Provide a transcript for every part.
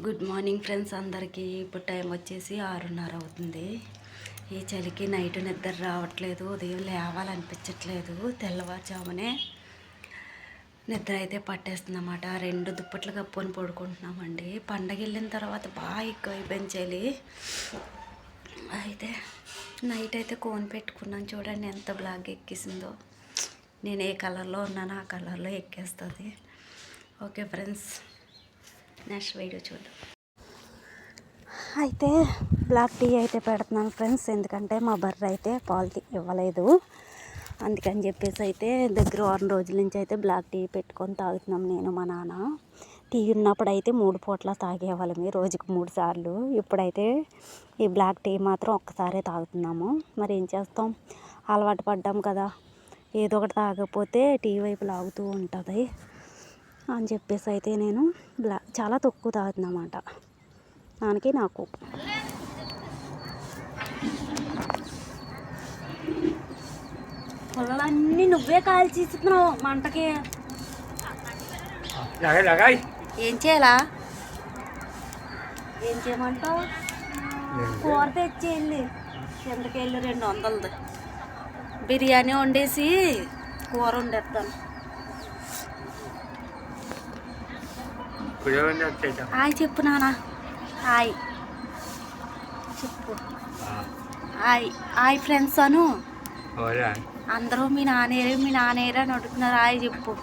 Good morning friends అందరికీ. ఇప్పుడు time వచ్చేసి 6:30 అవుతుంది. ఈ చలికి నైట్ నిద్ర రావట్లేదు, ఉదయం లేవాలనిపించట్లేదు. తెల్లవారుజామునే నిద్ర అయితే పట్టేస్తుందన్నమాట. 2 దుప్పట్లు కప్పుకొని పడుకుంటున్నామండి. పండగ వెళ్ళిన తర్వాత బాగా ఎక్కువ అయిపోయింది చలి. అయితే నైట్ అయితే కోన్ పెట్టుకున్నాను, చూడండి ఎంత బ్లాక్ ఎక్కేసిందో. నేను ఏ కలర్లో ఉన్నానో ఆ కలర్లో ఎక్కేస్తుంది. ఓకే ఫ్రెండ్స్, నెక్స్ట్ వీడియో చూద్దాం. అయితే బ్లాక్ టీ అయితే పెడుతున్నాను ఫ్రెండ్స్, ఎందుకంటే మా బర్రె అయితే పాలు ఇవ్వలేదు. అందుకని చెప్పేసి అయితే దగ్గర 6 రోజుల నుంచి అయితే బ్లాక్ టీ పెట్టుకొని తాగుతున్నాం నేను మా నాన్న. టీ ఉన్నప్పుడు అయితే 3 పూట్ల తాగేవాళ్ళమి, రోజుకు 3 సార్లు. ఇప్పుడైతే ఈ బ్లాక్ టీ మాత్రం ఒక్కసారే తాగుతున్నాము. మరి ఏం చేస్తాం, అలవాటు పడ్డాం కదా, ఏదో ఒకటి తాగకపోతే టీ వైపు లాగుతూ ఉంటుంది అని చెప్పేసి అయితే నేను చాలా తక్కువ తాగుతున్నమాట, దానికి నాకు. పొలాలన్నీ నువ్వే కాల్చిస్తున్నావు మంటకి. ఏం చేయాలా, ఏం చేయమంటావు? కూర తెచ్చేయండి, కిందకి వెళ్ళి 200 బిర్యానీ వండేసి కూర వండేస్తాను. హాయ్ చెప్పు నాన్న, హాయ్ చెప్పు. హాయ్ హాయ్ ఫ్రెండ్స్ అను. అందరూ మీ నానేరే అని అడుగుతున్నారు. హాయ్ చెప్పు,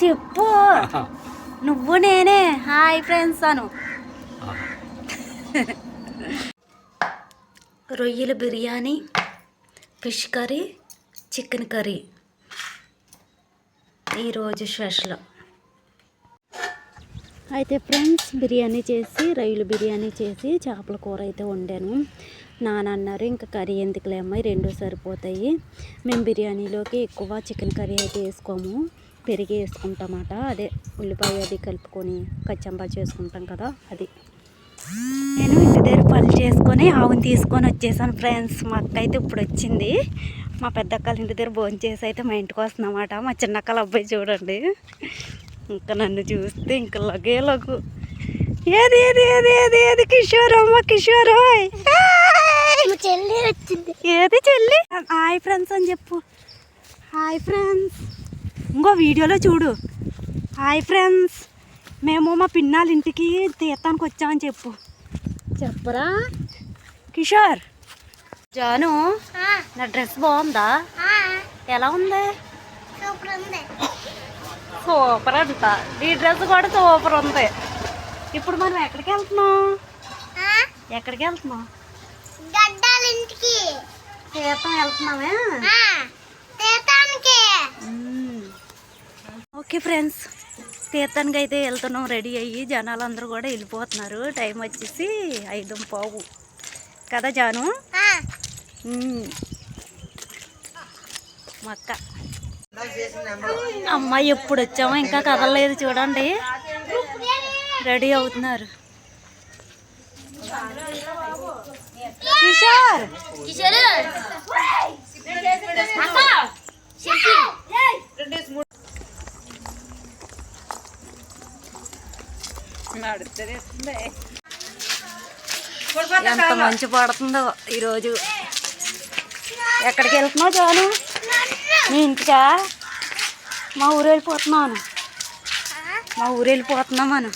చెప్పు నువ్వు నేనే. హాయ్ ఫ్రెండ్స్ అను. రొయ్యల biryani, fish curry, chicken curry ఈరోజు స్పెషల్. అయితే ఫ్రెండ్స్, బిర్యానీ చేసి, రొయ్యల బిర్యానీ చేసి, చేపల కూర అయితే వండాను. నాన్న అన్నారు ఇంకా కర్రీ ఎందుకులేమ్మా, 2 సరిపోతాయి. మేము బిర్యానీలోకి ఎక్కువ చికెన్ కర్రీ అయితే వేసుకోము, పెరిగి వేసుకుంటామట. అదే ఉల్లిపాయ అది కలుపుకొని కచ్చంబా చేసుకుంటాం కదా, అది. నేను ఇంటి దగ్గర పని చేసుకొని ఆవుని తీసుకొని వచ్చేసాను ఫ్రెండ్స్. మా అక్క అయితే ఇప్పుడు వచ్చింది. మా పెద్దక్కల ఇంటి దగ్గర భోజనం చేసి అయితే మా ఇంటికి వస్తుందన్నమాట. మా చిన్నక్కల అబ్బాయి చూడండి, ఇంకా నన్ను చూస్తే ఇంకా లగే లగు. ఏది ఏది ఏది ఏది ఏది కిషోర్, అమ్మ కిషోర్ చెల్లి వచ్చింది. ఏది చెల్లి? హాయ్ ఫ్రెండ్స్ అని చెప్పు. హాయ్ ఫ్రెండ్స్, ఇంకో వీడియోలో చూడు. హాయ్ ఫ్రెండ్స్, మేము మా పిన్నాళ్ళ ఇంటికి తీర్థానికి వచ్చామని చెప్పు. చెప్పరా కిషోర్? జాను, నా డ్రెస్ బాగుందా? ఎలా ఉంది? సూపర్ అంట. ఈ డ్రెస్ కూడా సూపర్ ఉంది. ఇప్పుడు మనం ఎక్కడికి వెళ్తున్నాం? ఎక్కడికి వెళ్తున్నాం? తీర్థం వెళ్తున్నామే. ఓకే ఫ్రెండ్స్, తీర్థానికి అయితే వెళ్తున్నాం రెడీ అయ్యి. జనాలు అందరూ కూడా వెళ్ళిపోతున్నారు. టైం వచ్చేసి 5:15 కదా జాను? మా అక్క అమ్మాయి ఎప్పుడు వచ్చామో ఇంకా కదలలేదు చూడండి, రెడీ అవుతున్నారు. కిషోర్ ఎంత మంచి పడుతుందో ఈరోజు. ఎక్కడికి వెళ్తున్నావు జాను? మీ ఇంటికా? మా ఊరు వెళ్ళిపోతున్నాను. మా ఊరు వెళ్ళిపోతున్నాం మనం.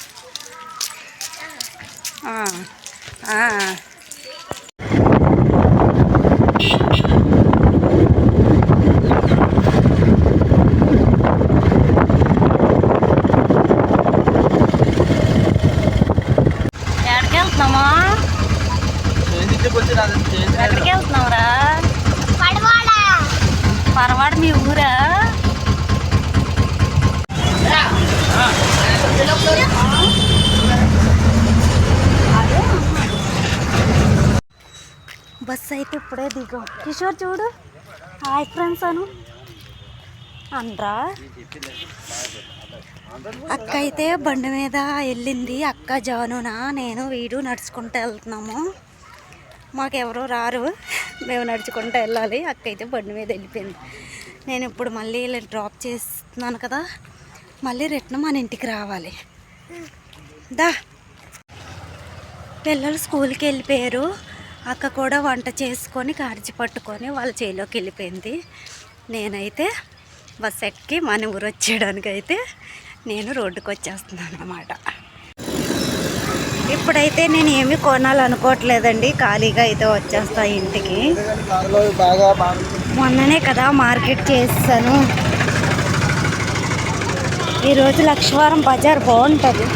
ఎక్కడికి వెళ్తున్నామా? ఎక్కడికి వెళ్తున్నావురా? పరవాడ మీ ఊరా? బస్సు అయితే ఇప్పుడే దిగాం. కిషోర్ చూడు, హాయ్ ఫ్రెండ్స్ అను. అనరా అక్క అయితే బండి మీద వెళ్ళింది. అక్క, జానునా, నేను, వీడు నడుచుకుంటూ వెళ్తున్నాము. మాకెవరో రారు, మేము నడుచుకుంటూ వెళ్ళాలి. అక్క అయితే బండి మీద వెళ్ళిపోయింది. నేను ఇప్పుడు మళ్ళీ డ్రాప్ చేస్తున్నాను కదా, మళ్ళీ రిటర్న్ మన ఇంటికి రావాలి. దా పిల్లలు స్కూల్కి వెళ్ళిపోయారు. అక్క కూడా వంట చేసుకొని కార్చి పట్టుకొని వాళ్ళ చేలోకి వెళ్ళిపోయింది. నేనైతే బస్ ఎక్కి మన ఊరు వచ్చేయడానికైతే నేను రోడ్డుకి వచ్చేస్తున్నాను అన్నమాట. ఇప్పుడైతే నేను ఏమీ కొనాలనుకోవట్లేదండి, ఖాళీగా అయితే వచ్చేస్తా ఇంటికి. మొన్ననే కదా మార్కెట్ చేస్తాను. ఈరోజు లక్షవారం బజార్ బాగుంటుంది.